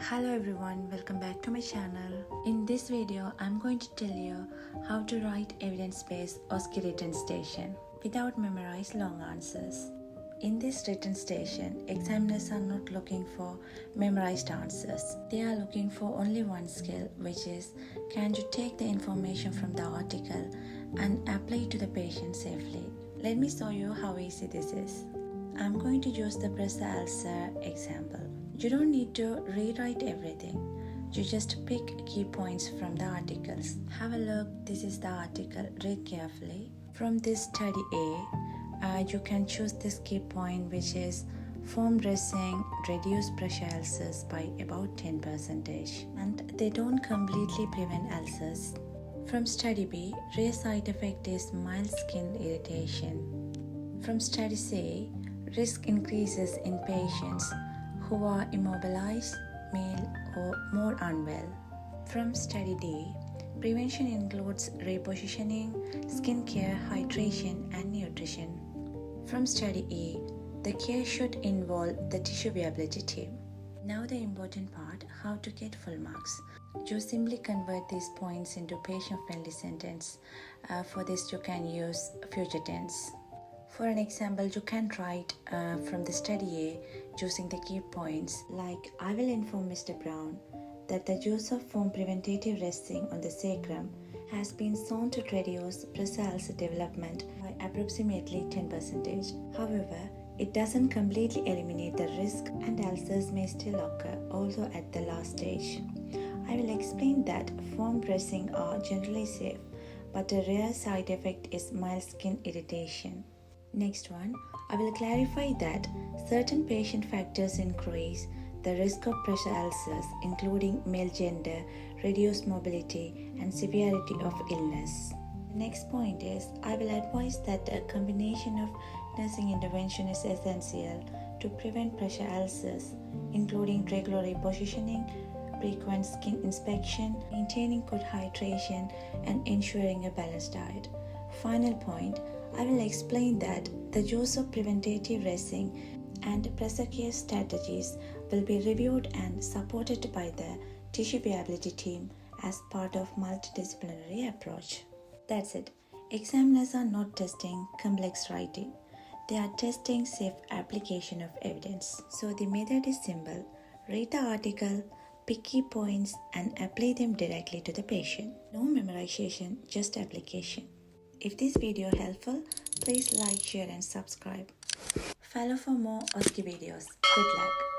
Hello everyone, welcome back to my channel. In this video, I'm going to tell you how to write evidence-based OSCE written station without memorize long answers. In this written station, examiners are not looking for memorized answers. They are looking for only one skill, which is can you take the information from the article and apply it to the patient safely. Let me show you how easy this is. I'm going to use the breast ulcer example. You don't need to rewrite everything. You just pick key points from the articles. Have a look. This is the article. Read carefully. From this study A, you can choose this key point, which is foam dressing reduce pressure ulcers by about 10%, and they don't completely prevent ulcers. From study B, rare side effect is mild skin irritation. From study C, risk increases in patients who are immobilized, male, or more unwell. From study D, prevention includes repositioning, skin care, hydration, and nutrition. From study E, the care should involve the tissue viability team. Now the important part, how to get full marks. You simply convert these points into patient-friendly sentence. For this, you can use future tense. For an example, you can write from the study A using the key points like I will inform Mr. Brown that the use of foam preventative dressing on the sacrum has been shown to reduce breast ulcer development by approximately 10%. However, it doesn't completely eliminate the risk and ulcers may still occur, although at the last stage. I will explain that foam dressing are generally safe, but a rare side effect is mild skin irritation. Next one, I will clarify that certain patient factors increase the risk of pressure ulcers, including male gender, reduced mobility, and severity of illness. The next point is, I will advise that a combination of nursing intervention is essential to prevent pressure ulcers, including regular repositioning, frequent skin inspection, maintaining good hydration, and ensuring a balanced diet. Final point, I will explain that the use of preventative dressing and pressure care strategies will be reviewed and supported by the tissue viability team as part of multidisciplinary approach. That's it. Examiners are not testing complex writing. They are testing safe application of evidence. So the method is simple. Read the article, pick key points, and apply them directly to the patient. No memorization, just application. If this video helpful, please like, share and subscribe. Follow for more OSCE videos. Good luck!